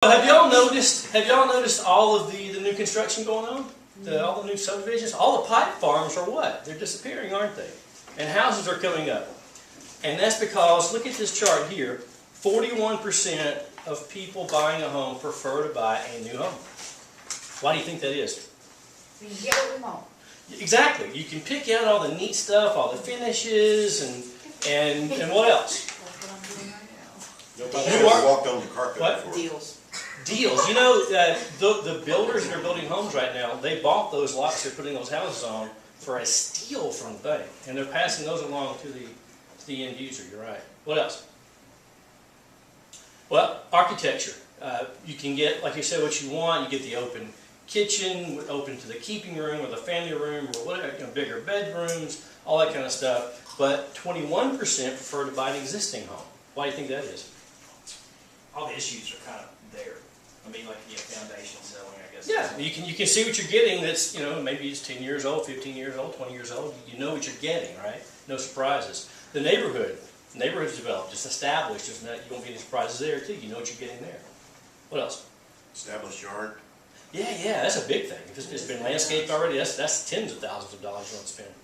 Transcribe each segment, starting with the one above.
Have y'all noticed? Have y'all noticed all of the new construction going on? All the new subdivisions, all the pipe farms are what? They're disappearing, aren't they? And houses are coming up. And that's because, look at this chart here, 41% of people buying a home prefer to buy a new home. Why do you think that is? You can get what we want. Exactly. You can pick out all the neat stuff, all the finishes, and what else? That's what I'm doing right now. Nobody You ever are- walked on the carpet What? before. Deals. Deals. You know, the builders that are building homes right now, they bought those lots they're putting those houses on for a steal from the bank. And they're passing those along to the end user. You're right. What else? Well, architecture. You can get, like you said, what you want. You get the open kitchen, open to the keeping room or the family room or whatever, bigger bedrooms, all that kind of stuff. But 21% prefer to buy an existing home. Why do you think that is? All the issues are kind of there. I mean, like, foundation selling, I guess. Yeah, you can see what you're getting. That's, maybe it's 10 years old, 15 years old, 20 years old. You know what you're getting, right? No surprises. The neighborhood's developed, it's established. You won't get any surprises there too. You know what you're getting there. What else? Established yard. Yeah, that's a big thing. If it's been landscaped already, that's tens of thousands of dollars you want to spend.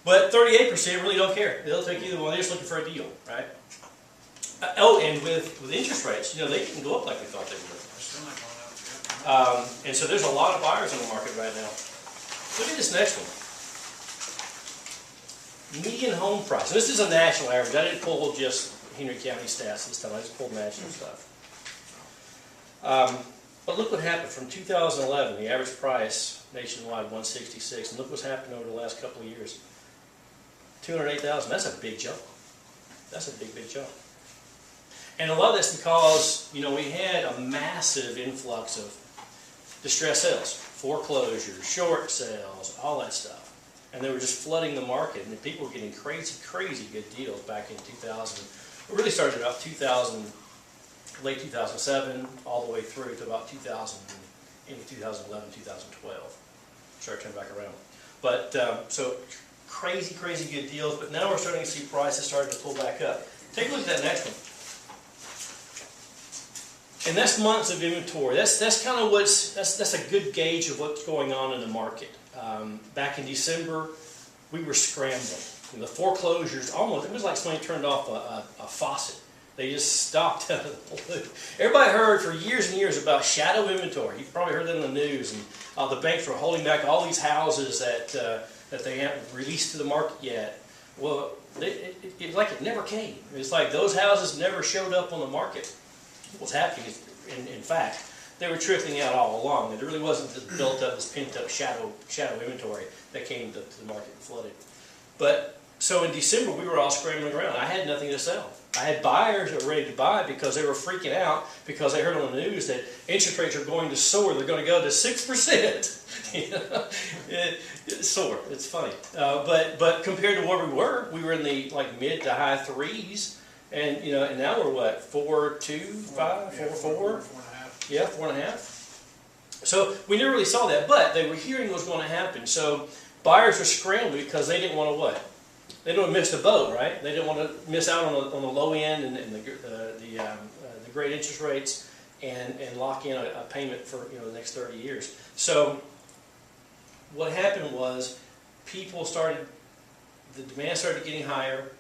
But 38% really don't care. They'll take either one. They're just looking for a deal, right? And with interest rates, they didn't go up like we thought they would. And so there's a lot of buyers in the market right now. Look at this next one. Median home price. This is a national average. I didn't pull just Henry County stats this time. I just pulled national stuff. But look what happened from 2011. The average price nationwide, 166. And look what's happened over the last couple of years. 208,000. That's a big jump. That's a big jump. And a lot of that's because, we had a massive influx of distress sales, foreclosures, short sales, all that stuff. And they were just flooding the market, and people were getting crazy good deals back in 2000. It really started about 2000, late 2007, all the way through to about 2000, into 2011, 2012. Started turning back around. But, so crazy good deals, but now we're starting to see prices starting to pull back up. Take a look at that next one. And that's months of inventory. That's kind of that's a good gauge of what's going on in the market. Back in December, we were scrambling. The foreclosures it was like somebody turned off a faucet. They just stopped out of the blue. Everybody heard for years and years about shadow inventory. You've probably heard that in the news. And the banks were holding back all these houses that they haven't released to the market yet. Well, it's like it never came. It's like those houses never showed up on the market. What's happening is, in fact, they were trickling out all along. There really wasn't this built up, this pent up shadow inventory that came to the market and flooded. But so in December, we were all scrambling around. I had nothing to sell. I had buyers that were ready to buy because they were freaking out because they heard on the news that interest rates are going to soar. They're going to go to 6%. It's soar. It's funny. But compared to where we were in the mid to high threes. And and now we're what, 4.25, 4.4? 4.5. Yeah, 4.5. So we never really saw that, but they were hearing what was going to happen. So buyers were scrambling because they didn't want to what? They didn't want to miss the boat, right? They didn't want to miss out on the low end and the great interest rates and lock in a payment for the next 30 years. So what happened was the demand started getting higher,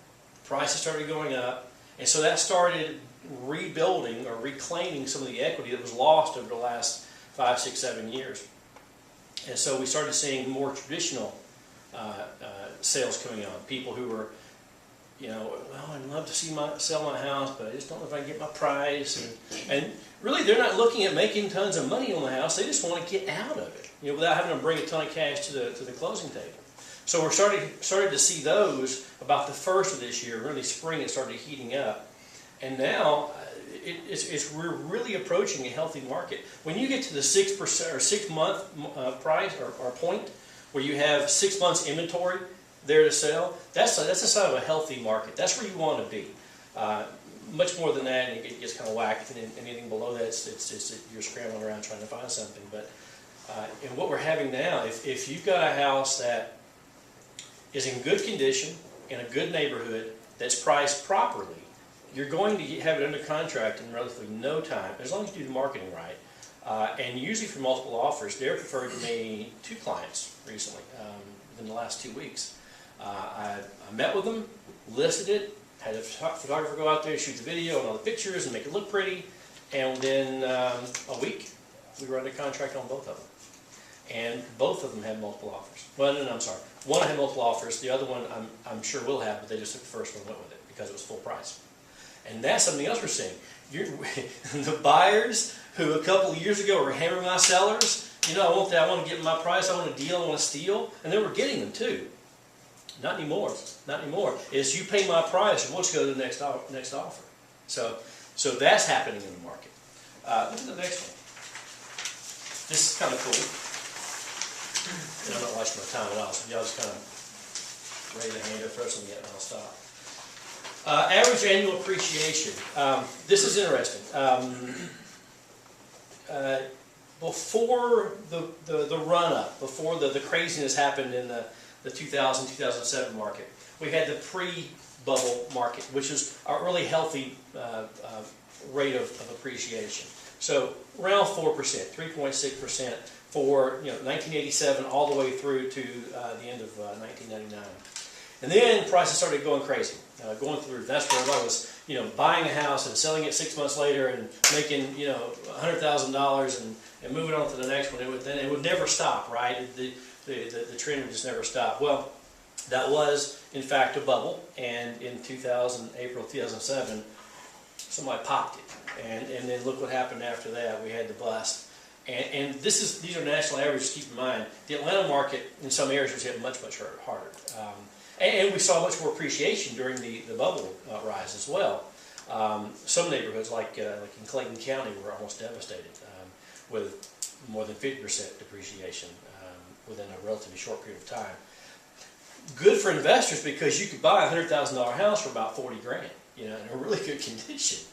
prices started going up. And so that started rebuilding or reclaiming some of the equity that was lost over the last 5, 6, 7 years. And so we started seeing more traditional sales coming on. People who were, well, I'd love to sell my house, but I just don't know if I can get my price. And really, they're not looking at making tons of money on the house. They just want to get out of it, without having to bring a ton of cash to the closing table. So we're started to see those about the first of this year. Really, spring it started heating up, and now we're really approaching a healthy market. When you get to the 6% or 6 month price or point where you have 6 months inventory there to sell, that's a sign of a healthy market. That's where you want to be. Much more than that, and it gets kind of whacked. And anything below that, you're scrambling around trying to find something. But and what we're having now, if you've got a house that is in good condition, in a good neighborhood, that's priced properly, you're going to have it under contract in relatively no time, as long as you do the marketing right. And usually for multiple offers. Derek referred me 2 clients recently, within the last 2 weeks. I met with them, listed it, had a photographer go out there, shoot the video and all the pictures and make it look pretty, and within a week, we were under contract on both of them. And both of them had multiple offers. Well, no, I'm sorry. One had multiple offers, the other one I'm sure will have, but they just took the first one and went with it because it was full price. And that's something else we're seeing. The buyers who a couple of years ago were hammering my sellers, you know, I want to get my price, I want a deal, I want to steal, and they were getting them too. Not anymore. Not anymore. It's you pay my price, and we'll just go to the next offer. So that's happening in the market. Look at the next one. This is kind of cool. And I'm not watching my time at all, so y'all just kind of raise a hand or throw something at me and I'll stop. Average annual appreciation. This is interesting. Before the run-up, before the craziness happened in the 2000-2007 market, we had the pre-bubble market, which is a really healthy rate of appreciation. So around 4%, 3.6% for 1987 all the way through to the end of 1999. And then prices started going crazy, going through. That's where everybody was, buying a house and selling it 6 months later and making, $100,000 and moving on to the next one. It would never stop, right? The trend would just never stop. Well, that was in fact a bubble, and in April 2007, somebody popped it, and then look what happened after that. We had the bust. And these are national averages. Keep in mind, the Atlanta market in some areas was hit much harder. And we saw much more appreciation during the bubble rise as well. Some neighborhoods, like in Clayton County, were almost devastated with more than 50% depreciation within a relatively short period of time. Good for investors because you could buy a $100,000 house for about 40 grand, in a really good condition.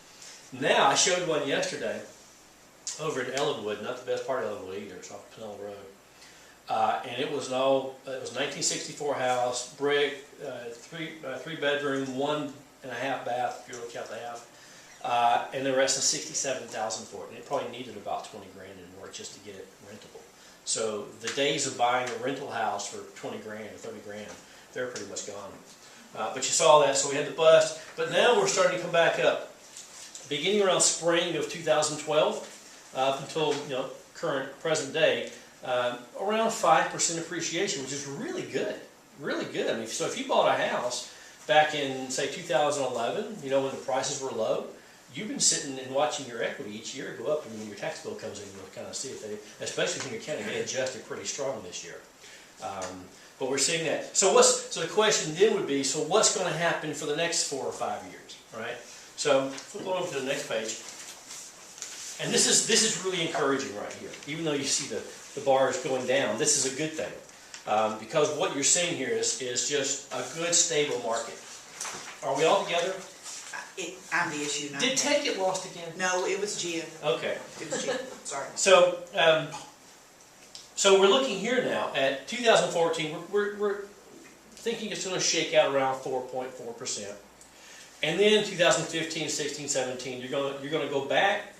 Now, I showed one yesterday over in Ellenwood, not the best part of Ellenwood either, it's off Pinell Road. And it was 1964 house, brick, three bedroom, 1.5 bath, if you really count the half. And they were asking $67,000 for it, and it probably needed about 20 grand in work just to get it rentable. So the days of buying a rental house for 20 grand or 30 grand, they're pretty much gone. But you saw that, so we had the bust. But now we're starting to come back up. Beginning around spring of 2012, up until present day, around 5% appreciation, which is really good. Really good. I mean, so if you bought a house back in, say, 2011, when the prices were low, you've been sitting and watching your equity each year go up, and when your tax bill comes in, you'll kind of see it. Especially when your county, they adjusted pretty strong this year. But we're seeing that. So the question then would be, so what's going to happen for the next 4 or 5 years, right? So flip over to the next page. And this is really encouraging right here. Even though you see the bars going down, this is a good thing. Because what you're seeing here is just a good, stable market. Are we all together? I'm the issue, not Did Ted get lost again? No, it was Gia. Okay. It was Gia. Sorry. So, so we're looking here now at 2014. We're thinking it's going to shake out around 4.4%. And then 2015, 16, 17, you're going to go back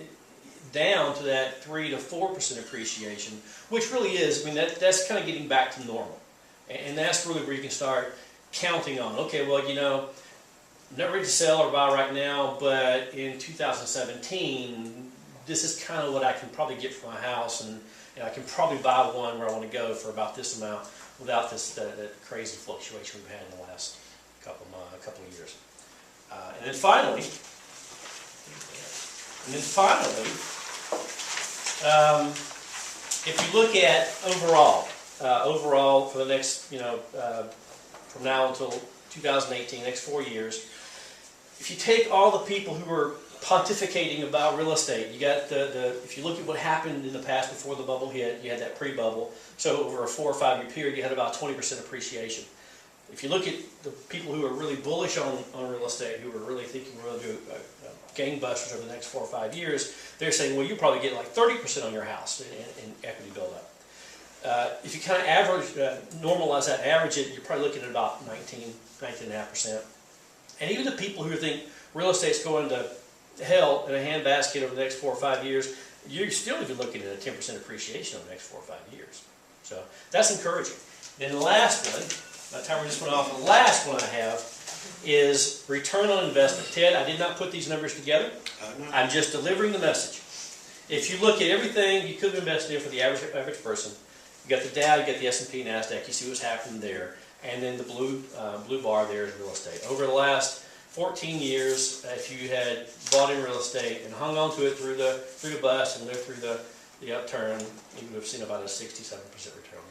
down to that 3 to 4% appreciation, which really is, I mean, that's kind of getting back to normal. And that's really where you can start counting on, okay, well, I'm not ready to sell or buy right now, but in 2017, this is kind of what I can probably get for my house, and I can probably buy one where I want to go for about this amount without that crazy fluctuation we've had in the last couple of years. And then finally, if you look at overall for the next, from now until 2018, next 4 years, if you take all the people who are pontificating about real estate, you got if you look at what happened in the past before the bubble hit, you had that pre-bubble. So over a 4 or 5 year period, you had about 20% appreciation. If you look at the people who are really bullish on real estate, who are really thinking we're going to do gangbusters over the next 4 or 5 years, they're saying, well, you probably get like 30% on your house in equity buildup. If you kind of average, normalize that, average it, you're probably looking at about 19.5%. And even the people who think real estate's going to hell in a handbasket over the next 4 or 5 years, you're still even looking at a 10% appreciation over the next 4 or 5 years. So that's encouraging. Then the last one, my timer just went off, the last one I have is return on investment. Ted, I did not put these numbers together. No. I'm just delivering the message. If you look at everything you could have invested in for the average person, you got the Dow, you got the S&P, NASDAQ, you see what's happening there, and then the blue bar there is real estate. Over the last 14 years, if you had bought in real estate and hung on to it through the bust and lived through the upturn, you would have seen about a 67% return on